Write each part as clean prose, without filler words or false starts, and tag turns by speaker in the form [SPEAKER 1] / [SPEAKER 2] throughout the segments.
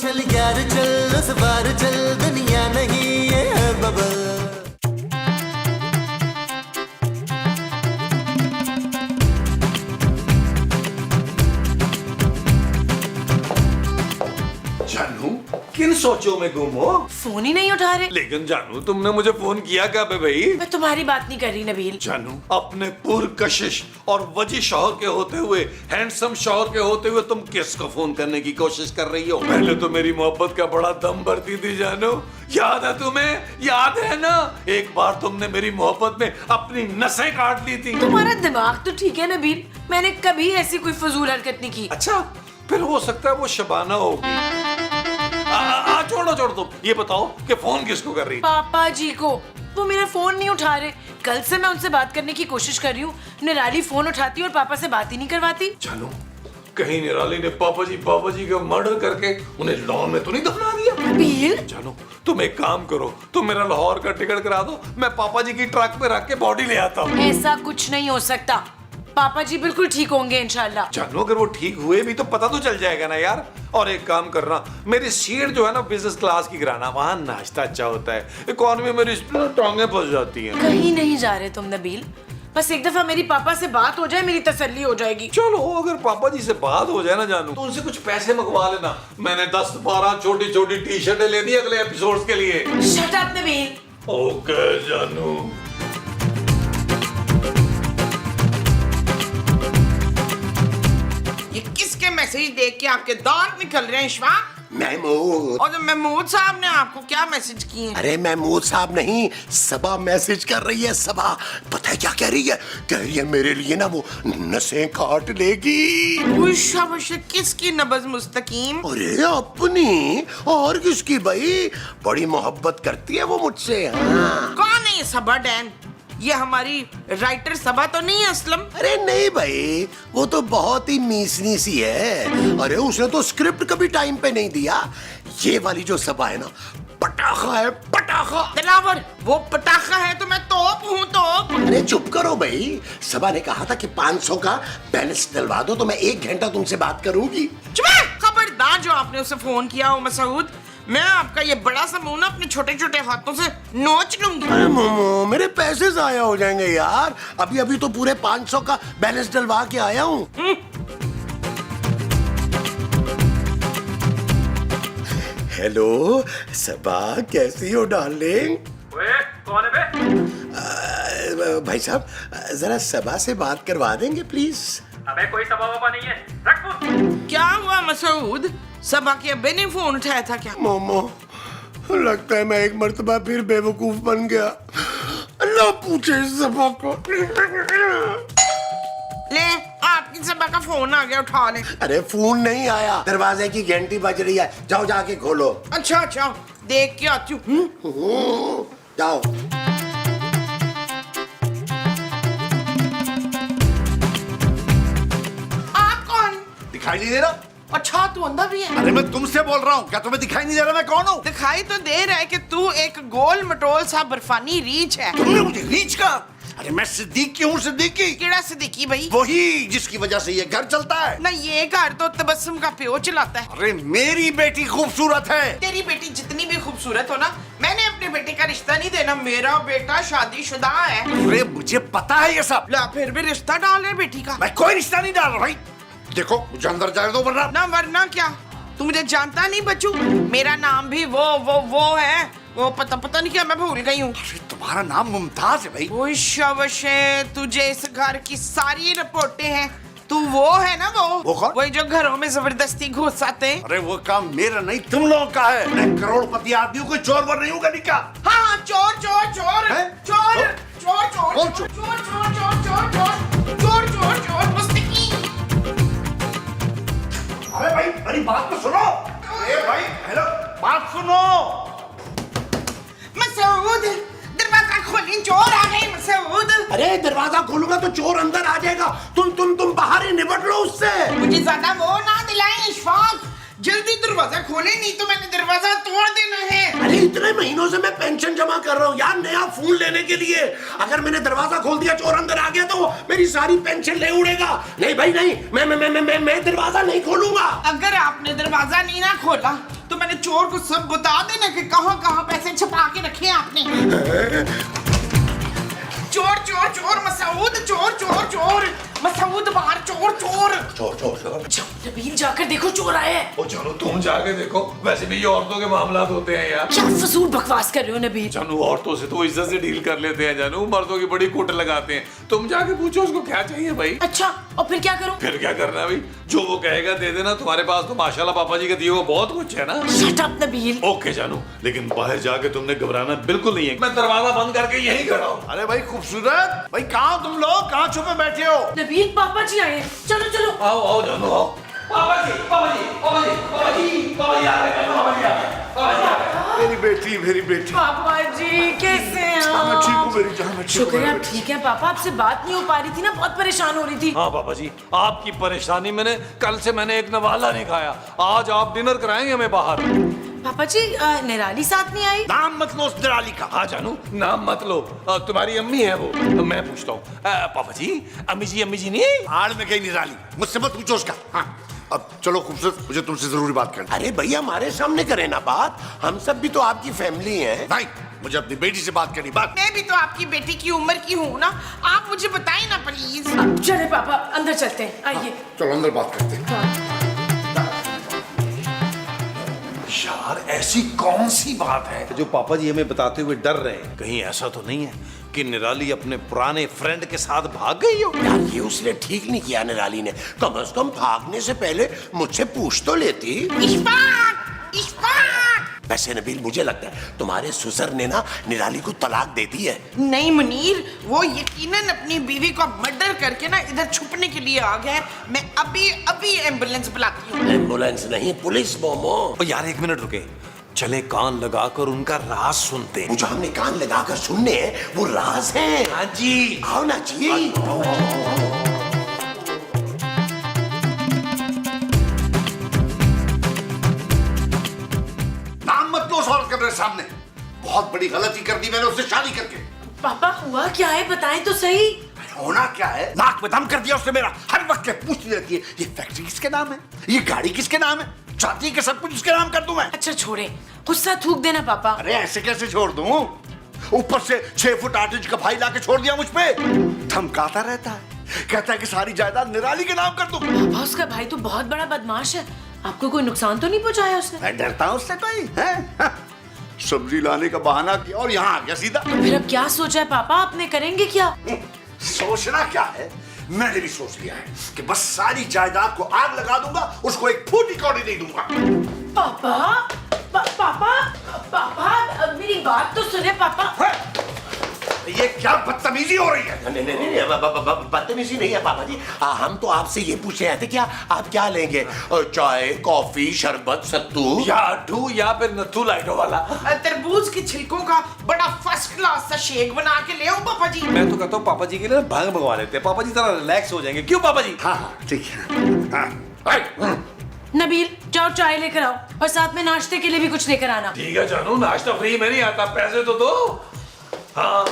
[SPEAKER 1] चल यार चल उस बार चल दुनिया नहीं ये है बबल।
[SPEAKER 2] जानू किन सोचों में गुम हो?
[SPEAKER 3] फोन ही नहीं उठा रहे।
[SPEAKER 2] लेकिन जानू तुमने मुझे फोन किया कब है भाई?
[SPEAKER 3] मैं तुम्हारी बात नहीं कर रही नबील।
[SPEAKER 2] जानू अपने पुरकशिश और वजी शौहर के होते हुए, हैंडसम शौहर के होते हुए तुम किसको फोन करने की कोशिश कर रही हो? पहले तो मेरी मोहब्बत का बड़ा दम भरती थी जानू, याद है तुम्हें? याद है ना एक बार तुमने मेरी मोहब्बत में अपनी नसें काट ली थी।
[SPEAKER 3] तुम्हारा दिमाग तो ठीक है नबील, मैंने कभी ऐसी कोई फजूल हरकत नहीं की।
[SPEAKER 2] अच्छा फिर हो सकता है वो शबाना होगी। छोड़ो तुम ये बताओ कि फोन किसको कर रही?
[SPEAKER 3] पापा जी को। वो मेरा फोन नहीं उठा रहे। कल से मैं उनसे बात करने की कोशिश कर रही हूँ, निराली फोन उठाती और पापा से बात ही नहीं करवाती।
[SPEAKER 2] जानू कहीं निराली ने पापा जी का मर्डर करके उन्हें लॉन में तो नहीं दफना दिया?
[SPEAKER 3] नबील
[SPEAKER 2] जानू तुम एक काम करो, तुम मेरा लाहौर का टिकट करा दो, मैं पापा जी की ट्रक पे रख के बॉडी ले आता हूँ।
[SPEAKER 3] ऐसा कुछ नहीं हो सकता, पापा जी बिल्कुल ठीक होंगे इंशाल्लाह।
[SPEAKER 2] जानू अगर वो ठीक हुए भी तो पता तो चल जाएगा ना यार। और एक काम करना, मेरी सीट जो है ना बिजनेस क्लास की कराना, वहाँ नाश्ता अच्छा होता है, इकोनॉमी में मेरी टांगें फंस जाती हैं।
[SPEAKER 3] कहीं नहीं जा रहे तुम नबील, बस एक दफा मेरी पापा से बात हो जाए, मेरी तसल्ली हो जाएगी।
[SPEAKER 2] चलो अगर पापा जी से बात हो जाए ना जानू, तो उनसे कुछ पैसे मंगवा लेना। मैंने 10-12 छोटी छोटी टी शर्टें ले दी अगले एपिसोड्स के लिए।
[SPEAKER 3] Shut up Nabeel.
[SPEAKER 2] ओके जानू।
[SPEAKER 4] ये किसके मैसेज देख के आपके दांत निकल रहे हैं इशफाक?
[SPEAKER 5] महमूद।
[SPEAKER 4] और महमूद साहब ने आपको क्या मैसेज किए?
[SPEAKER 5] अरे महमूद साहब नहीं, सबा मैसेज कर रही है। सबा पता है क्या कह रही है? कह रही है मेरे लिए ना वो नसें काट लेगी।
[SPEAKER 4] शाबाश, किसकी नब्ज मुस्तकीम?
[SPEAKER 5] अरे अपनी, और किसकी भाई? बड़ी मोहब्बत करती है वो मुझसे। हाँ।
[SPEAKER 4] कौन है ये सबा डैन? ये हमारी राइटर सबा तो नहीं है असलम?
[SPEAKER 5] अरे नहीं भाई, वो तो बहुत ही मीसनी सी है। अरे उसने तो स्क्रिप्ट कभी टाइम पे नहीं दिया। ये वाली जो सबा है ना, पटाखा है, पटाखा।
[SPEAKER 4] दिलावर, वो पटाखा है तो मैं तोप हूँ, तोप।
[SPEAKER 5] अरे चुप करो भाई, सबा ने कहा था कि 500 का बैलेंस डलवा दो तो मैं 1 घंटा तुमसे बात करूंगी।
[SPEAKER 4] चुप! खबरदार जो आपने उसे फोन किया हो मसूद, मैं आपका ये बड़ा सा मुंह ना अपने छोटे छोटे हाथों से नोच लूंगी।
[SPEAKER 5] अरे मोमो, मेरे पैसे जाया हो जाएंगे यार। अभी अभी तो पूरे 500 का बैलेंस डलवा के आया हूँ। हेलो सबा, कैसी हो डार्लिंग?
[SPEAKER 6] कौन है बे?
[SPEAKER 5] भाई साहब जरा सबा से बात करवा देंगे प्लीज?
[SPEAKER 6] अबे कोई सबा वबा नहीं है, रख फोन।
[SPEAKER 4] क्या हुआ मसूद? सबा के अब्बे ने फोन उठाया था क्या?
[SPEAKER 5] मोमो, लगता है मैं एक मर्तबा फिर बेवकूफ बन गया। अल्लाह पूछे सबा को।
[SPEAKER 4] ले, आपकी सबा का फोन आ गया, उठा ले।
[SPEAKER 5] अरे फोन नहीं आया, दरवाजे की घंटी बज रही है, जाओ जाके खोलो।
[SPEAKER 4] अच्छा, देख के आती हूँ।
[SPEAKER 5] जाओ।
[SPEAKER 4] आप कौन?
[SPEAKER 7] दिखाई नहीं दे रहा?
[SPEAKER 4] अच्छा, तू अंधा भी है?
[SPEAKER 7] अरे मैं तुमसे बोल रहा हूँ, क्या तुम्हें दिखाई नहीं दे रहा मैं कौन हूँ?
[SPEAKER 4] दिखाई तो दे रहा है कि तू एक गोल मटोल सा बर्फानी रीछ है।
[SPEAKER 7] तुमने मुझे रीच का? अरे मैं सिद्दीकी हूँ, सिद्दीकी।
[SPEAKER 4] केड़ा सिद्दीकी भाई?
[SPEAKER 7] वही जिसकी वजह से ये घर चलता है।
[SPEAKER 4] ना, ये घर तो तबस्सुम का प्यो चलाता है।
[SPEAKER 7] अरे मेरी बेटी खूबसूरत है।
[SPEAKER 4] तेरी बेटी जितनी भी खूबसूरत हो ना, मैंने अपने बेटे का रिश्ता नहीं देना। मेरा बेटा शादीशुदा है।
[SPEAKER 7] अरे मुझे पता है ये सब।
[SPEAKER 4] ला, फिर भी रिश्ता डाल रहे बेटी का।
[SPEAKER 7] मैं कोई रिश्ता नहीं डाल रहा भाई। देखो मुझे अंदर जाने दो वरना।
[SPEAKER 4] ना, वरना क्या? तू मुझे जानता नहीं बच्चू? मेरा नाम भी वो है, वो पता नहीं क्या, मैं भूल गई हूँ।
[SPEAKER 7] अरे तुम्हारा नाम मुमताज है भाई।
[SPEAKER 4] वो शाबाश है, तुझे इस घर की सारी रिपोर्टें हैं। तू वो है ना, वो
[SPEAKER 7] कौन?
[SPEAKER 4] वही जो घरों में जबरदस्ती घुस आते हैं।
[SPEAKER 7] अरे वो काम मेरा नहीं, तुम लोगों का है। मैं करोड़पति आदमी हूँ, कोई चोर वर नहीं हूँ गली का।
[SPEAKER 4] हाँ, चोर चोर चोर
[SPEAKER 7] हैं?
[SPEAKER 4] चोर चोर चोर
[SPEAKER 7] कौन
[SPEAKER 4] चोर
[SPEAKER 7] चोर?
[SPEAKER 4] चोर चोर चोर चोर चोर चोर चोर मुस्तकीम।
[SPEAKER 7] अरे भाई मेरी बात तो सुनो। अरे भाई हेलो, बात सुनो।
[SPEAKER 4] मसूद, दरवाजा खोली, चोर आ गए मसूद।
[SPEAKER 5] अरे दरवाजा खोलूंगा तो चोर अंदर आ जाएगा। तुम बाहर ही निपट लो उससे।
[SPEAKER 4] मुझे ज्यादा वो ना दिलाएं इशफाक। जल्दी दरवाजा खोले, नहीं तो मैंने दरवाजा तोड़ देना है।
[SPEAKER 5] अरे इतने महीनों से मैं पेंशन जमा कर रहा हूँ यार, नया फोन लेने के लिए। अगर मैंने दरवाजा खोल दिया, चोर अंदर आ गया तो मेरी सारी पेंशन ले उड़ेगा। नहीं भाई नहीं, मैं दरवाजा नहीं खोलूंगा।
[SPEAKER 4] अगर आपने दरवाजा नहीं ना खोला तो चोर को सब बता देना कि कहाँ कहाँ पैसे छुपा के रखे हैं आपने। चोर चोर चोर मसूद, चोर चोर चोर मसूद, बाहर चोर चोर।
[SPEAKER 5] चोर चोर चोर।
[SPEAKER 3] जाओ नबील, जाकर देखो चोर आया है।
[SPEAKER 2] ओ चलो तुम जाके देखो, वैसे भी ये औरतों के मामला होते हैं यार।
[SPEAKER 3] क्या फजूल बकवास कर रहे हो नबील?
[SPEAKER 2] जानू औरतों से तो इज्जत से डील कर लेते हैं जानू, मर्दों की बड़ी कुट लगाते हैं। तुम जाके पूछो उसको क्या चाहिए भाई।
[SPEAKER 3] अच्छा, और फिर क्या करूं?
[SPEAKER 2] फिर क्या करना भाई, जो वो कहेगा दे देना। तुम्हारे पास तो माशाल्लाह पापा जी का दिया हुआ बहुत कुछ है ना।
[SPEAKER 3] Shut up Nabeel.
[SPEAKER 2] ओके जानू, लेकिन बाहर जाके तुमने घबराना बिल्कुल नहीं है। मैं दरवाजा बंद करके यहीं खड़ा हूँ।
[SPEAKER 7] अरे भाई खूबसूरत भाई, कहाँ हो तुम लोग? कहाँ छुपे बैठे हो?
[SPEAKER 3] नबील, पापा जी आए हैं। चलो चलो।
[SPEAKER 2] आओ आओ जानू आओ। पापा जी पापा जी पापा जी पापा जी पापा जी आ गए, पापा जी आ गए, पापा जी आ गए।
[SPEAKER 7] मेरी बेटी, मेरी बेटी।
[SPEAKER 3] पापा जी कैसे हैं
[SPEAKER 7] हाँ, मैं ठीक हूँ
[SPEAKER 3] आप?
[SPEAKER 7] मेरी जान, मैं ठीक हूँ
[SPEAKER 3] शुक्र है
[SPEAKER 7] मेरी
[SPEAKER 3] आप
[SPEAKER 7] बेटी।
[SPEAKER 3] ठीक हैं पापा। आपसे बात नहीं हो पा रही थी ना, बहुत परेशान हो रही थी।
[SPEAKER 2] हाँ पापा जी, आपकी परेशानी मैंने कल से एक नवाला नहीं खाया। आज आप डिनर कराएंगे हमें बाहर।
[SPEAKER 3] पापा जी, निराली साथ नहीं आई?
[SPEAKER 7] नाम मत लो उस निराली का।
[SPEAKER 2] हाँ जानू, नाम मत लो। तुम्हारी अम्मी है वो। मैं पूछता हूँ पापा जी, अम्मी जी नहीं आई?
[SPEAKER 7] आड़ में गई निराली, मुझसे मत पूछो उसका। हाँ, अब चलो खूबसूरत, मुझे तुमसे जरूरी बात करनी।
[SPEAKER 5] अरे भैया हमारे सामने करें ना बात, हम सब भी तो आपकी फैमिली हैं।
[SPEAKER 7] नहीं, मुझे अपनी बेटी से बात करनी। बात।
[SPEAKER 4] मैं भी तो आपकी बेटी की उम्र की हूँ ना, आप मुझे बताएं ना प्लीज।
[SPEAKER 3] चले पापा, अंदर चलते हैं, आइए।
[SPEAKER 7] चलो अंदर बात करते हैं।
[SPEAKER 2] यार ऐसी कौन सी बात है जो पापा जी हमें बताते हुए डर रहे हैं? कहीं ऐसा तो नहीं है कि निराली अपने पुराने फ्रेंड के साथ भाग गई हो?
[SPEAKER 5] यार ये उसने ठीक नहीं किया निराली ने, कम से कम भागने से पहले मुझसे पूछ तो लेती।
[SPEAKER 4] इश्फाक, इश्फाक।
[SPEAKER 5] वैसे नबील मुझे लगता है तुम्हारे ससुर ने ना निराली को तलाक दे दी है।
[SPEAKER 4] नहीं मुनीर, वो यकीनन अपनी बीवी को मर्डर करके ना इधर छुपने के लिए आ गया है। मैं अभी अभी एम्बुलेंस बुलाती हूँ।
[SPEAKER 5] एम्बुलेंस नहीं, पुलिस मोमो।
[SPEAKER 2] ओ यार एक मिनट रुके, चले कान लगाकर उनका राज सुनते हैं।
[SPEAKER 5] वो जो हमने कान लगाकर सुनने हैं वो राज है।
[SPEAKER 2] हाँ जी,
[SPEAKER 5] आओ ना जी।
[SPEAKER 7] नाम मत लो उस औरत के मेरे सामने। बहुत बड़ी गलती कर दी मैंने उससे शादी करके।
[SPEAKER 3] पापा हुआ क्या है, बताएं तो सही।
[SPEAKER 7] होना क्या है, नाक में दम कर दिया उसने मेरा। हर वक्त ये पूछती रहती है ये फैक्ट्री किसके नाम है, ये गाड़ी किसके नाम है, चाहती है कि सब कुछ उसके नाम कर दूं मैं।
[SPEAKER 3] अच्छा छोड़े, गुस्सा थूक देना पापा।
[SPEAKER 7] अरे ऐसे कैसे छोड़ दूं? ऊपर से 6 फुट 8 इंच का भाई लाके छोड़ दिया मुझ पे। धमकाता रहता है, कहता है कि सारी जायदाद निराली के नाम कर दूं।
[SPEAKER 3] पापा उसका भाई तो बहुत बड़ा बदमाश है, आपको कोई नुकसान तो नहीं पहुंचाया उसने?
[SPEAKER 7] मैं डरता हूं उससे कोई है? सब्जी लाने का बहाना किया और यहाँ आ गया सीधा।
[SPEAKER 3] फिर अब क्या सोचा है पापा, आपने करेंगे क्या?
[SPEAKER 7] सोचना क्या है, मैंने भी सोच लिया है कि बस सारी जायदाद को आग लगा दूंगा, उसको एक फूटी कौड़ी नहीं दूंगा।
[SPEAKER 3] पापा पापा पापा मेरी बात तो सुने पापा।
[SPEAKER 7] ये क्या बदतमीजी हो रही है?
[SPEAKER 5] नहीं नहीं नहीं, बदतमीजी नहीं है पापा जी। हम तो आपसे ये पूछ रहे थे क्या आप क्या लेंगे, चाय कॉफी शरबत सत्तू
[SPEAKER 2] या अड्डू या फिर नथु लाइटो वाला।
[SPEAKER 4] तरबूज के छिलकों का बड़ा फर्स्ट क्लास सा शेक बना के ले आओ पापा जी।
[SPEAKER 2] मैं तो कहता हूँ पापा जी के लिए भांग भगवा लेते हैं, पापा जी जरा रिलैक्स हो जाएंगे। क्यों पापा जी?
[SPEAKER 7] हाँ ठीक है। हाँ।
[SPEAKER 3] नबील जाओ चाय लेकर आओ और साथ में नाश्ते के लिए भी कुछ लेकर आना।
[SPEAKER 2] ठीक है जानू, नाश्ता फ्री में नहीं आता, पैसे तो दो। हाँ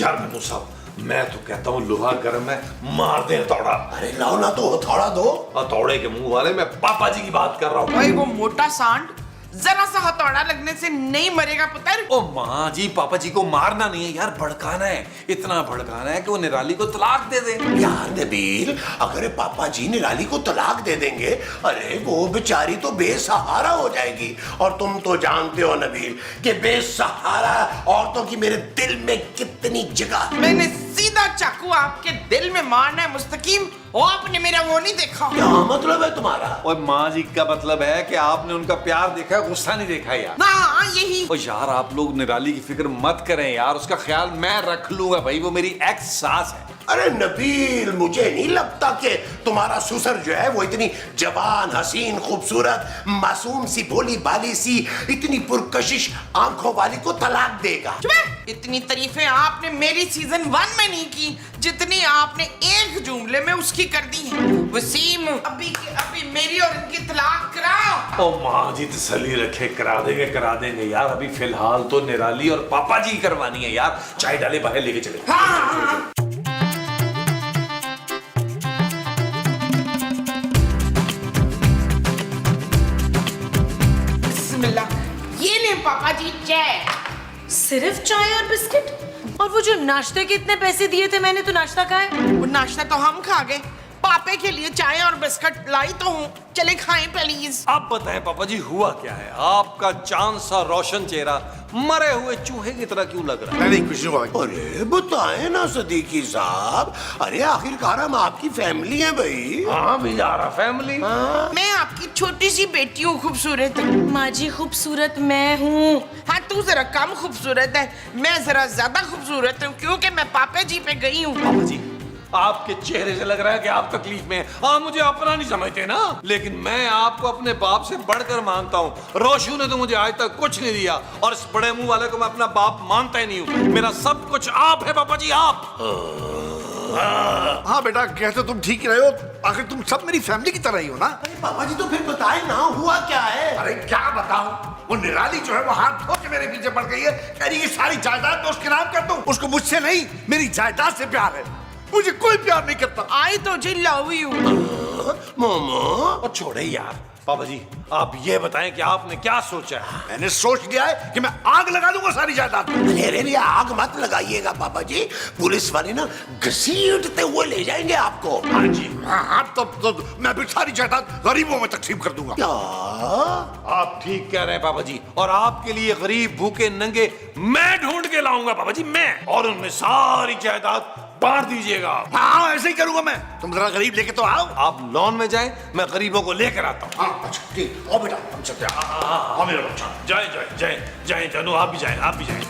[SPEAKER 2] यार मैं साहब, मैं तो कहता हूँ लोहा गर्म है, मार दे हथौड़ा।
[SPEAKER 5] अरे लाओ ना तो हथौड़ा दो।
[SPEAKER 2] हथौड़े के मुंह वाले, मैं पापा जी की बात कर रहा हूँ।
[SPEAKER 4] भाई वो मोटा सांड जरा सा हथौड़ा लगने से नहीं मरेगा पुत्र।
[SPEAKER 2] ओ माँ जी, पापा जी को मारना नहीं है यार, भड़काना है। इतना भड़काना है कि वो निराली को तलाक दे दे।
[SPEAKER 5] यार नबील, अगर पापा जी निराली को तलाक दे देंगे, अरे वो बेचारी तो बेसहारा हो जाएगी। और तुम तो जानते हो नबील कि बेसहारा औरतों की मेरे दिल में कितनी जगह।
[SPEAKER 4] मैंने सीधा चाकू आपके दिल में मारना है मुस्तकीम, और आपने मेरा वो नहीं देखा।
[SPEAKER 5] क्या मतलब है तुम्हारा?
[SPEAKER 2] और माँ जी का मतलब है कि आपने उनका प्यार देखा है, गुस्सा नहीं देखा यार।
[SPEAKER 4] हाँ यही।
[SPEAKER 2] और यार आप लोग निराली की फिक्र मत करें यार, उसका ख्याल मैं रख लूंगा भाई, वो मेरी एक्स सास है।
[SPEAKER 5] अरे नबील, मुझे नहीं लगता कि तुम्हारा ससुर जो है वो इतनी जवान हसीन खूबसूरत मासूम सी भोली भाली सी इतनी पुरकशिश आंखों वाली को तलाक देगा।
[SPEAKER 4] इतनी तारीफें आपने मेरी सीजन 1 में नहीं की जितनी आपने एक जुमले में उसकी कर दी है। वसीम अभी के अभी मेरी और इनकी तलाक कराओ।
[SPEAKER 2] ओ माँ जी तसल्ली रखे, करा देंगे यार। अभी फिलहाल तो निराली और पापा जी करवानी है यार। चाय डाले बाहर लेके चले।
[SPEAKER 4] हाँ। क्या है?
[SPEAKER 3] सिर्फ चाय और बिस्किट? और वो जो नाश्ते के इतने पैसे दिए थे मैंने, तो नाश्ता कहाँ है?
[SPEAKER 4] वो नाश्ता तो हम खा गए, पापे के लिए चाय और बिस्किट लाई तो हूँ, चले खाएं प्लीज।
[SPEAKER 2] आप बताएं पापा जी हुआ क्या है? आपका चांद सा रोशन चेहरा मरे हुए चूहे की तरह क्यों लग रहा है?
[SPEAKER 7] नहीं कुछ नहीं हुआ।
[SPEAKER 5] अरे बताए ना सदीकी साहब, अरे आखिरकार हम आपकी फैमिली हैं भाई।
[SPEAKER 2] हाँ भी यार फैमिली।
[SPEAKER 4] मैं आपकी छोटी सी बेटी हूँ खूबसूरत।
[SPEAKER 3] माँ जी खूबसूरत मैं हूँ।
[SPEAKER 4] हाँ तू जरा कम खूबसूरत है, मैं जरा ज्यादा खूबसूरत हूँ क्योंकि मैं पापा जी पे गई हूँ।
[SPEAKER 2] पापा जी आपके चेहरे से लग रहा है कि आप तकलीफ में हैं। आप मुझे अपना नहीं समझते ना, लेकिन मैं आपको अपने बाप से बढ़कर मानता हूँ। रोशू ने तो मुझे आज तक कुछ नहीं दिया और इस बड़े मुंह वाले को मैं अपना बाप मानता ही नहीं हूँ। मेरा सब कुछ आप है पापा जी, आप।
[SPEAKER 7] हाँ बेटा कहते तुम ठीक ही रहे हो, आखिर तुम सब मेरी फैमिली की तरह ही हो ना।
[SPEAKER 5] अरे पापा जी तो फिर बताए ना हुआ क्या है?
[SPEAKER 7] अरे क्या बताऊं, वो निराली जो है वो हाथ धो के मेरे पीछे पड़ गई है, कह रही है सारी जायदाद मैं उसके नाम कर दूं। उसको मुझसे नहीं मेरी जायदाद से प्यार है, मुझे कोई प्यार नहीं करता।
[SPEAKER 4] आई तो जी लव यू।
[SPEAKER 5] मोमो
[SPEAKER 2] और छोड़े यार पापा जी, आप ये बताएं कि आपने क्या सोचा है?
[SPEAKER 7] मैंने सोच लिया है कि मैं आग लगा दूंगा सारी जायदाद में।
[SPEAKER 5] अरे अरे आग मत लगाइएगा पापा जी, पुलिस वाले ना घसीटते हुए ले जाएंगे आपको।
[SPEAKER 7] हाँ जी हाँ, तो मैं भी सारी जायदाद गरीबों में तकसीम कर दूंगा।
[SPEAKER 5] क्या?
[SPEAKER 2] आप ठीक कह रहे हैं पापा जी, और आपके लिए गरीब भूखे नंगे मैं ढूंढ के लाऊंगा पापा जी, मैं, और उनमें सारी जायदाद बांट दीजिएगा।
[SPEAKER 7] हाँ ऐसे ही करूंगा मैं, तुम जरा गरीब लेके तो आओ।
[SPEAKER 2] आप लॉन में जाएं, मैं गरीबों को लेकर आता हूँ।
[SPEAKER 7] हाँ अच्छा ठीक, आओ बेटा हम चलते हैं। हाँ मेरा बच्चा।
[SPEAKER 2] जाए जाए जाए जाए जानू, आप भी जाएं, आप भी जाएं।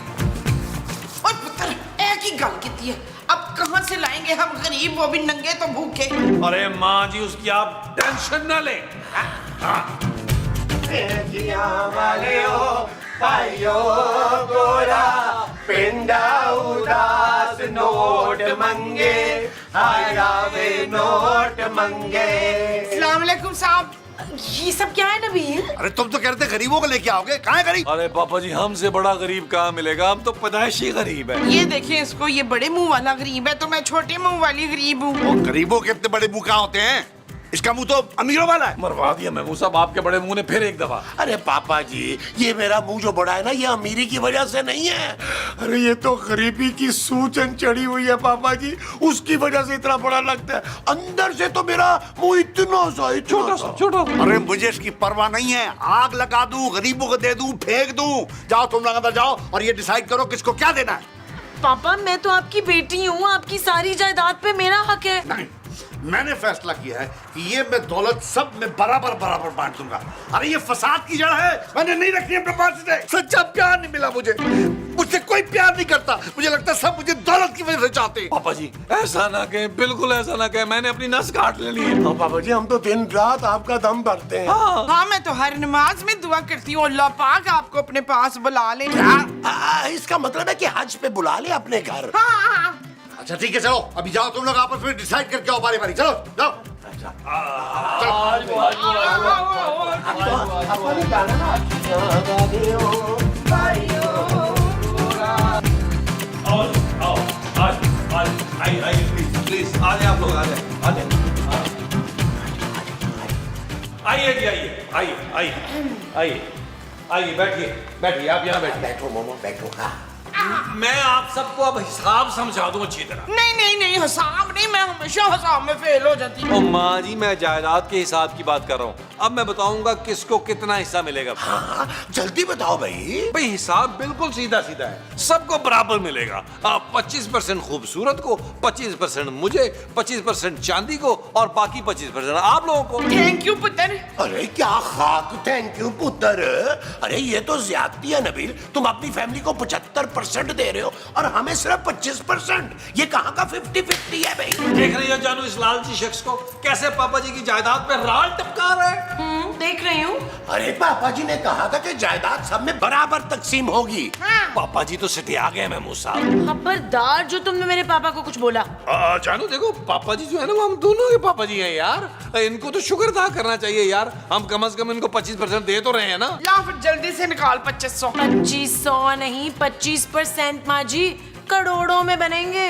[SPEAKER 4] और पुत्र एक ही गल की है, अब कहाँ से लाएंगे हम गरीब, वो भी नंगे तो भूखे।
[SPEAKER 2] अरे माँ जी उसकी आप टेंशन न लें।
[SPEAKER 5] पिंडा उदास नोट मंगे, आयावे नोट मंगे।
[SPEAKER 4] अस्सलाम वालेकुम साहब।
[SPEAKER 3] ये सब क्या है नबील?
[SPEAKER 7] अरे तुम तो कह रहे थे गरीबों को लेके आओगे, कहाँ है गरीब?
[SPEAKER 2] अरे पापा जी हमसे बड़ा गरीब कहाँ मिलेगा, हम तो पैदाइशी गरीब है।
[SPEAKER 4] ये देखिए इसको, ये बड़े मुंह वाला गरीब है तो मैं छोटे मुंह वाली गरीब हूँ।
[SPEAKER 7] वो गरीबों के इतने बड़े मुंह कहाँ होते हैं, इसका मुंह तो अमीरों वाला है।
[SPEAKER 2] मरवा दिया महमूद साहब आपके बड़े मुंह ने फिर एक दफा।
[SPEAKER 5] अरे पापा जी ये मेरा मुंह जो बड़ा है ना, ये अमीरी की वजह से नहीं है। अरे ये तो गरीबी की सूजन चढ़ी हुई है पापा जी, उसकी वजह से इतना बड़ा लगता है। अंदर से तो मेरा मुंह इतना सा छोटा सा।
[SPEAKER 2] छोटा।
[SPEAKER 7] अरे मुझे इसकी परवाह नहीं है, आग लगा दूं, गरीबों को दे दूं, फेंक दूं। जाओ तुम लोग अंदर जाओ और ये डिसाइड करो किसको क्या देना है।
[SPEAKER 3] पापा मैं तो आपकी बेटी हूँ, आपकी सारी जायदाद पे मेरा हक है।
[SPEAKER 7] नहीं, मैंने फैसला किया है कि ये मैं दौलत सब में बराबर बराबर बांट दूंगा। अरे ये फसाद की जड़ है, मैंने नहीं रखी अपने पास से। सच्चा प्यार नहीं मिला मुझसे कोई प्यार नहीं करता, मुझे लगता सब मुझे दौलत की वजह से चाहते हैं।
[SPEAKER 2] पापा जी ऐसा ना कहें, बिल्कुल ऐसा ना कहें, मैंने अपनी नस काट लेनी है।
[SPEAKER 5] हाँ पापा जी हम तो दिन रात आपका दम भरते हैं।
[SPEAKER 4] हाँ मैं तो हर नमाज में दुआ करती हूँ अल्लाह पाक आपको अपने पास बुला ले।
[SPEAKER 5] इसका मतलब है कि हज पे बुला ले अपने घर।
[SPEAKER 4] हाँ।
[SPEAKER 7] अच्छा ठीक है चलो, अभी जाओ तुम लोग आपस में डिसाइड करके आओ बारी बारी। चलो जाओ।
[SPEAKER 2] प्लीज आइए आप लोग, आइए जी, आइए आइए आइए आइए, बैठिए बैठिए, आप यहाँ बैठिए।
[SPEAKER 5] बैठो मोमो बैठो। हाँ
[SPEAKER 2] मैं आप सबको अब हिसाब समझा दूं अच्छी तरह।
[SPEAKER 4] नहीं हिसाब नहीं, मैं हमेशा हिसाब में फेल हो जाती हूँ।
[SPEAKER 2] ओ माँ जी मैं जायदाद के हिसाब की बात कर रहा हूँ। अब मैं बताऊंगा किसको कितना हिस्सा मिलेगा।
[SPEAKER 5] हाँ जल्दी बताओ भाई।
[SPEAKER 2] भाई हिसाब बिल्कुल सीधा सीधा है, सबको बराबर मिलेगा। 25% खूबसूरत को, 25% मुझे, 25% चांदी को और बाकी 25% आप लोगों को।
[SPEAKER 4] थैंक यू पुत्र।
[SPEAKER 5] अरे क्या खाक थैंक यू पुत्र। अरे ये तो ज्यादती है नबील, तुम अपनी फैमिली को 75% दे रहे हो और हमें सिर्फ 25%। ये कहाँ का 50-50 है भाई।
[SPEAKER 2] देख रही हो जानू इस लालची शख्स को, कैसे पापा जी की जायदाद पे राल टपका रहा है।
[SPEAKER 3] देख रही हूँ।
[SPEAKER 5] अरे पापा जी ने कहा था कि जायदाद सब में बराबर तकसीम होगी।
[SPEAKER 2] पापा जी तो सिटी आ गए महमूद साहब।
[SPEAKER 3] खबरदार जो तुमने मेरे पापा को कुछ बोला।
[SPEAKER 2] जानू देखो पापा जी जो है ना वो हम दोनों के पापा जी हैं यार, इनको तो शुक्र अदा करना चाहिए यार। हम कम से कम इनको 25% दे तो रहे हैं ना।
[SPEAKER 4] ला फिर जल्दी से निकाल 2500।
[SPEAKER 3] 2500 नहीं 25% माँ जी। करोड़ों में बनेंगे।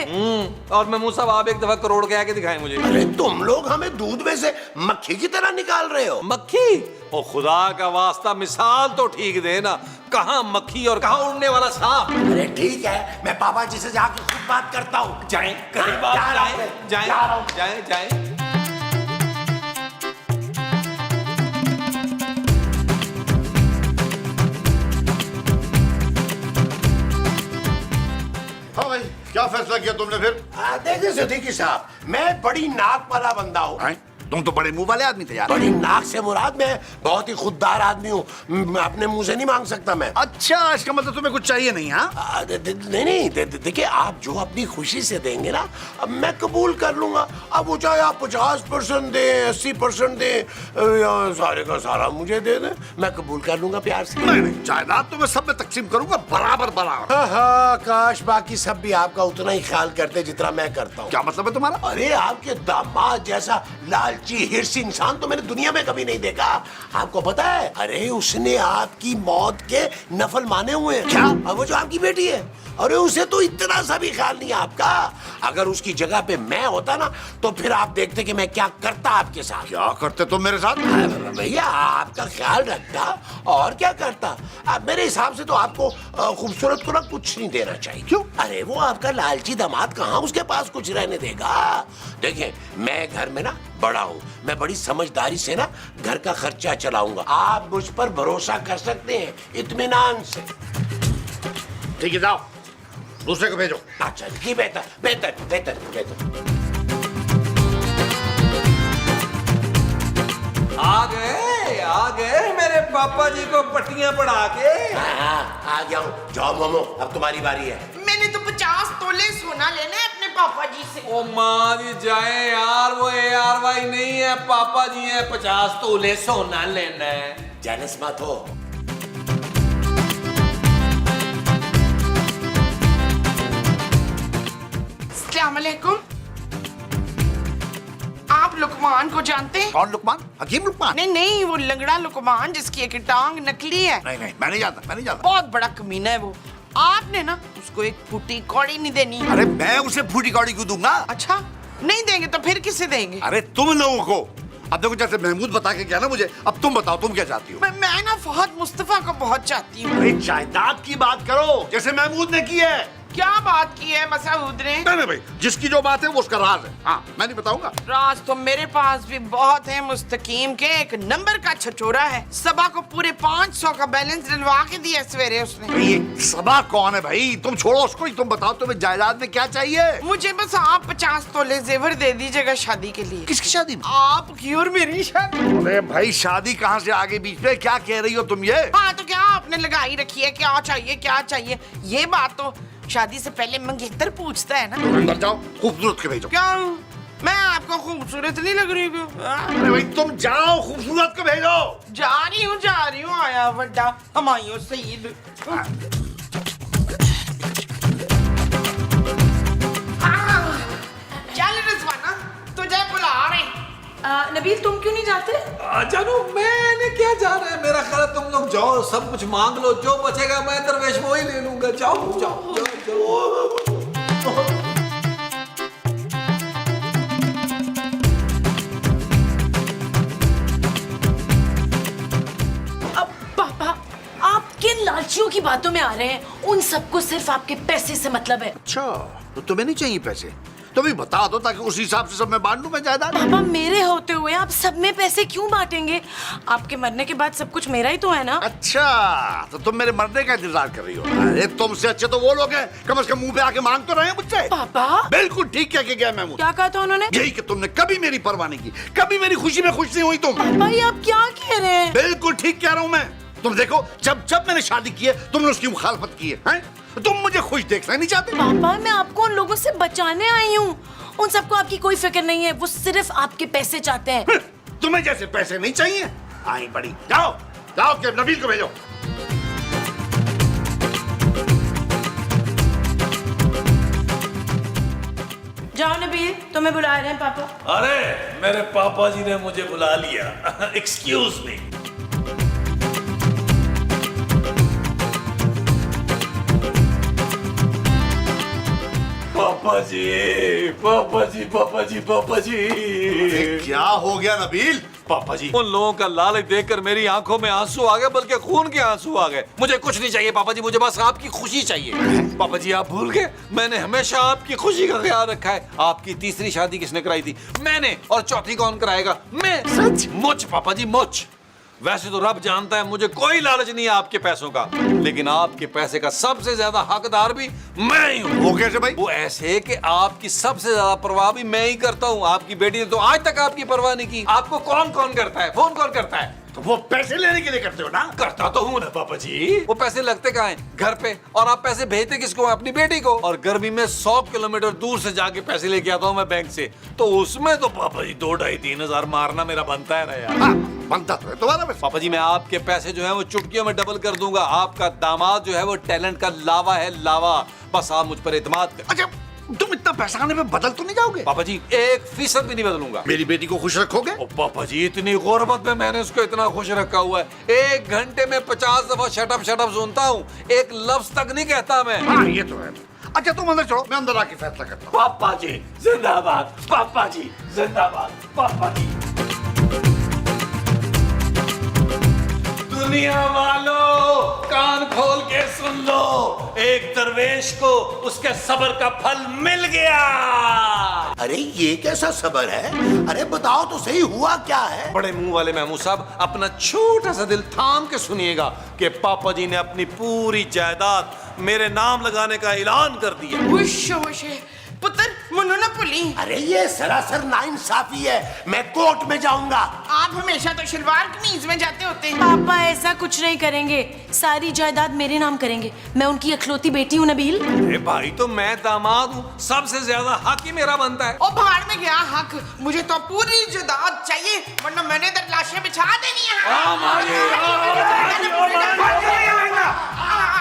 [SPEAKER 2] और मैं मुंह साहब आप एक दफा करोड़ के आके दिखाएं मुझे।
[SPEAKER 5] अरे तुम लोग हमें दूध में से मक्खी की तरह निकाल रहे हो।
[SPEAKER 2] मक्खी? ओ खुदा का वास्ता मिसाल तो ठीक देना, कहाँ मक्खी और कहाँ उड़ने वाला सांप।
[SPEAKER 5] अरे ठीक है, मैं पापा जी से जाके खुद बात करता हूँ।
[SPEAKER 2] जाएं करीब आप,
[SPEAKER 5] जा रहा हूं,
[SPEAKER 2] जाएं
[SPEAKER 5] जा रहा हूं।
[SPEAKER 2] जाएं जाएं जाएं।
[SPEAKER 7] हाँ भाई, क्या फैसला किया तुमने फिर?
[SPEAKER 5] देखिए सिद्दीकी साहब, मैं बड़ी नाक वाला बंदा हूँ।
[SPEAKER 7] हैं? तुम तो बड़े मुंह वाले आदमी थे यार।
[SPEAKER 5] बड़ी नाक से मुराद मैं बहुत ही खुददार आदमी हूँ, अपने मुंह से नहीं मांग सकता मैं।
[SPEAKER 7] अच्छा, इसका मतलब तुम्हें कुछ चाहिए नहीं? हाँ,
[SPEAKER 5] नहीं, देखिए आप जो अपनी खुशी से देंगे ना, अब मैं कबूल कर लूंगा। अब वो चाहे आप 50% दें, 80% दें, या सारे का सारा मुझे दे दें, मैं कबूल कर लूंगा प्यार से।
[SPEAKER 7] नहीं, जायदाद तो मैं सब में तकसीम करूंगा बराबर बराबर।
[SPEAKER 5] हाँ, काश बाकी सब भी आपका उतना ही ख्याल करते जितना मैं करता हूँ।
[SPEAKER 7] क्या मतलब है तुम्हारा?
[SPEAKER 5] अरे आपके दामाद जैसा लालची हिर्सी इंसान तो मैंने दुनिया में कभी नहीं देखा। आपको पता है, अरे उसने आपकी मौत के नफल माने हुए हैं। क्या? अब वो जो आपकी बेटी है, अरे उसे तो इतना सा भी ख्याल नहीं है आपका। अगर उसकी जगह पे मैं होता ना, तो फिर आप देखते कि मैं क्या करता आपके साथ।
[SPEAKER 7] क्या करते तुम मेरे साथ?
[SPEAKER 5] भैया आपका ख्याल रखता और क्या करता। अब मेरे हिसाब से तो आपको खूबसूरत को ना कुछ नहीं देना चाहिए।
[SPEAKER 7] क्यों?
[SPEAKER 5] अरे वो आपका लालची दामाद कहाँ उसके पास कुछ रहने देगा। देखिए मैं घर में ना बड़ा हूँ, मैं बड़ी समझदारी से ना घर का खर्चा चलाऊंगा। आप मुझ पर भरोसा कर सकते हैं इत्मीनान से।
[SPEAKER 7] ठीक है, जाओ दूसरे को भेजो।
[SPEAKER 5] अच्छा जी, बेहतर बेहतर बेहतर बेहतर।
[SPEAKER 2] आ गए मेरे पापा जी को पट्टियां पढ़ा के।
[SPEAKER 5] हाँ, आ गया हूँ। जाओ मोमो, अब तुम्हारी बारी है।
[SPEAKER 4] मैंने तो 50 तोले सोना लेना है अपने पापा जी से।
[SPEAKER 2] ओ माँ जी जाए यार, वो ARY नहीं है, पापा जी है। 50 तोले सोना लेना है।
[SPEAKER 5] जेलस मत हो।
[SPEAKER 4] अस्सलाम वालेकुम। आप लुकमान को जानते हैं?
[SPEAKER 7] कौन लुकमान? हकीम लुकमान?
[SPEAKER 4] नहीं, वो लंगड़ा लुकमान जिसकी एक टांग नकली है।
[SPEAKER 7] नहीं, मैं नहीं जानता।
[SPEAKER 4] बहुत बड़ा कमीना है वो। आपने ना उसको एक फूटी कौड़ी नहीं देनी।
[SPEAKER 7] अरे मैं उसे फूटी कौड़ी क्यों दूंगा?
[SPEAKER 4] अच्छा, नहीं देंगे तो फिर किसे देंगे?
[SPEAKER 7] अरे तुम लोगों को। अब देखो, जैसे महमूद बता के गया ना मुझे, अब तुम बताओ तुम क्या चाहती हो?
[SPEAKER 4] मैं ना फहद मुस्तफा को बहुत चाहती हूँ।
[SPEAKER 7] अरे जायदाद की बात करो, जैसे महमूद ने की है।
[SPEAKER 4] क्या बात की है मसूद ने?
[SPEAKER 7] नहीं भाई, जिसकी जो बात है वो उसका राज है। हाँ, मैं नहीं बताऊंगा।
[SPEAKER 4] राज तो मेरे पास भी बहुत है। मुस्तकीम के एक नंबर का छचोरा है। सबा को पूरे 500 का बैलेंस डलवा के दिया सवेरे उसने।
[SPEAKER 7] ये सबा कौन है भाई? तुम छोड़ो उसको ही, तुम बताओ तुम्हें जायदाद में क्या चाहिए?
[SPEAKER 4] मुझे बस आप 50 तोले जेवर दे दीजिएगा शादी के लिए।
[SPEAKER 7] किसकी शादी में?
[SPEAKER 4] आपकी और मेरी शादी।
[SPEAKER 7] अरे भाई, शादी कहाँ से आगे बीच में? क्या कह रही हो तुम ये?
[SPEAKER 4] हाँ तो क्या आपने लगाई रखी है, क्या चाहिए? ये बात तो शादी से पहले मंगेतर पूछता है ना।
[SPEAKER 7] तुम अंदर जाओ, खूबसूरत के भेजो।
[SPEAKER 4] क्या मैं आपको खूबसूरत नहीं लग रही हूँ?
[SPEAKER 7] अरे भाई तुम जाओ, खूबसूरत को भेजो।
[SPEAKER 4] जा रही हूँ। आया बड्डा हमायूं सईद। चल रिजवाना, तुझे बुला रहे।
[SPEAKER 3] नबील तुम क्यों नहीं जाते?
[SPEAKER 2] जानू मैंने क्या जाना है, मेरा ख्याल है तुम लोग जाओ, सब कुछ मांग लो, जो बचेगा मैं दरवेश वो ही ले लूंगा। जाओ जाओ जाओ।
[SPEAKER 3] अब पापा आप किन लालचियों की बातों में आ रहे हैं? उन सबको सिर्फ आपके पैसे से मतलब है।
[SPEAKER 7] अच्छा, तो तुम्हें नहीं चाहिए पैसे? तो भी बता दो ताकि उस हिसाब से सब मैं बांट लूं मैं जायदाद।
[SPEAKER 3] पापा मेरे होते हुए आप सब में पैसे क्यों बांटेंगे? आपके मरने के बाद सब कुछ मेरा ही तो है ना।
[SPEAKER 7] अच्छा, तो तुम मेरे मरने का इंतजार कर रही हो? अरे तुमसे अच्छे तो वो लोग हैं, कम से कम मुंह पे आके मांग तो रहे हैं मुझसे।
[SPEAKER 3] पापा
[SPEAKER 7] बिल्कुल ठीक कह के गया मैं।
[SPEAKER 3] क्या कहा था उन्होंने?
[SPEAKER 7] यही कि तुमने कभी मेरी परवाह नहीं की, कभी मेरी खुशी में खुश नहीं हुई तुम।
[SPEAKER 3] भाई आप क्या कह रहे हैं?
[SPEAKER 7] बिल्कुल ठीक कह रहा हूँ मैं। तुम देखो, जब जब मैंने शादी की है तुमने उसकी मुखालफत की है? तुम मुझे खुश देखना नहीं चाहते।
[SPEAKER 3] पापा मैं आपको उन लोगों से बचाने आई हूँ। उन सबको आपकी कोई फिक्र नहीं है, वो सिर्फ आपके पैसे चाहते हैं।
[SPEAKER 7] तुम्हें जैसे पैसे नहीं चाहिए? आई बड़ी, जाओ जाओ के नबील को भेजो।
[SPEAKER 3] जाओ नबील, तुम्हें बुला रहे हैं पापा।
[SPEAKER 2] अरे मेरे पापा जी ने मुझे बुला लिया। Excuse me. पापा जी पापा जी पापा जी पापा जी
[SPEAKER 7] क्या हो गया नबील?
[SPEAKER 2] पापा जी उन लोगों का लालच देखकर मेरी आंखों में आंसू आ गए, बल्कि खून के आंसू आ गए। मुझे कुछ नहीं चाहिए पापा जी, मुझे बस आपकी खुशी चाहिए। पापा जी आप भूल गए, मैंने हमेशा आपकी खुशी का ख्याल रखा है। आपकी तीसरी शादी किसने कराई थी? मैंने। और चौथी कौन कराएगा? मैं। सच? मुझ पापा जी मुझ। वैसे तो रब जानता है मुझे कोई लालच नहीं है आपके पैसों का, लेकिन आपके पैसे का सबसे ज्यादा हकदार भी मैं ही हूँ।
[SPEAKER 7] वो कैसे भाई?
[SPEAKER 2] वो ऐसे कि आपकी सबसे ज्यादा परवाह भी मैं ही करता हूँ। आपकी बेटी ने तो आज तक आपकी परवाह नहीं की। आपको कौन कौन करता है? फोन कौन करता है?
[SPEAKER 7] तो वो पैसे लेने के लिए करते हो ना?
[SPEAKER 2] करता तो हूँ ना पापा जी। वो पैसे लगते कहाँ हैं? घर पे। और आप पैसे भेजते किसको? अपनी बेटी को। और गर्मी में 100 किलोमीटर दूर से जाके पैसे लेके आता हूँ मैं बैंक से, तो उसमें तो पापा जी 2-2.5-3 हजार मारना मेरा बनता है ना यार।
[SPEAKER 7] हाँ, बनता तो है तुम्हारा पैसा।
[SPEAKER 2] पापा जी मैं आपके पैसे जो है वो चुटकियों में डबल कर दूंगा। आपका दामाद जो है वो टैलेंट का लावा है, लावा। बस आप मुझ पर एतमाद कर।
[SPEAKER 7] अच्छा, तुम इतना पैसा आने में बदल तो नहीं जाओगे?
[SPEAKER 2] पापा जी 1% भी नहीं बदलूंगा।
[SPEAKER 7] मेरी बेटी को खुश रखोगे?
[SPEAKER 2] ओ पापा जी इतनी गुर्बत में मैंने उसको इतना खुश रखा हुआ है। 1 घंटे में 50 दफा शटअप शटअप सुनता हूँ, एक लफ्ज तक नहीं कहता मैं।
[SPEAKER 7] हाँ ये तो है। अच्छा तुम अंदर चलो, मैं अंदर आके फैसला करता हूँ।
[SPEAKER 2] पापा जी जिंदाबाद, पापा जी जिंदाबाद, पापा जी। दुनिया वालों कान खोल के सुन लो, एक दरवेश को उसके सब्र का फल मिल गया।
[SPEAKER 5] अरे ये कैसा सबर है? अरे बताओ तो सही, हुआ क्या है?
[SPEAKER 2] बड़े मुंह वाले महमूद साहब अपना छोटा सा दिल थाम के सुनिएगा कि पापा जी ने अपनी पूरी जायदाद मेरे नाम लगाने का ऐलान कर दिया।
[SPEAKER 4] हुश पुत्र मुन्नू ना पुली।
[SPEAKER 5] अरे ये सरासर नाइंसाफी है, मैं कोर्ट में जाऊंगा।
[SPEAKER 4] आप हमेशा तो शलवार कमीज में जाते होते हैं।
[SPEAKER 3] पापा ऐसा कुछ नहीं करेंगे, सारी जायदाद मेरे नाम करेंगे। मैं उनकी इकलौती बेटी हूँ नबील।
[SPEAKER 2] अरे भाई तो मैं दामाद हूँ, सबसे ज्यादा हक ही मेरा बनता है।
[SPEAKER 4] ओ भाड़ में गया हक, मुझे तो पूरी जायदाद चाहिए, वरना मैंने इधर लाशें बिछा देनी है।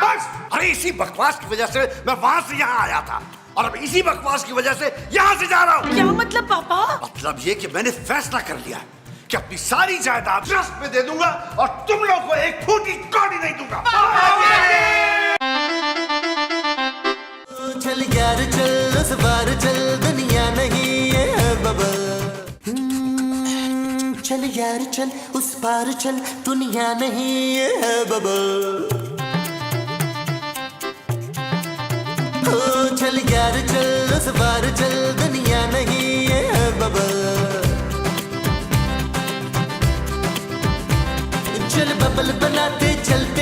[SPEAKER 7] बस, अरे इसी बकवास की वजह से मैं वहां से यहाँ आया था, और अब इसी बकवास की वजह से यहाँ से जा रहा हूँ।
[SPEAKER 3] क्या मतलब पापा?
[SPEAKER 7] मतलब ये कि मैंने फैसला कर लिया कि अपनी सारी जायदाद ट्रस्ट में दे दूंगा, और तुम लोग को एक फूटी कौड़ी नहीं दूंगा।
[SPEAKER 1] चल यार चल उस बार चल, दुनिया नहीं है बबल। चल यार चल उस पार चल, दुनिया नहीं है बबल। चल यार चल उस बार चल, दुनिया नहीं है बबल। चल बबल बनाते चलते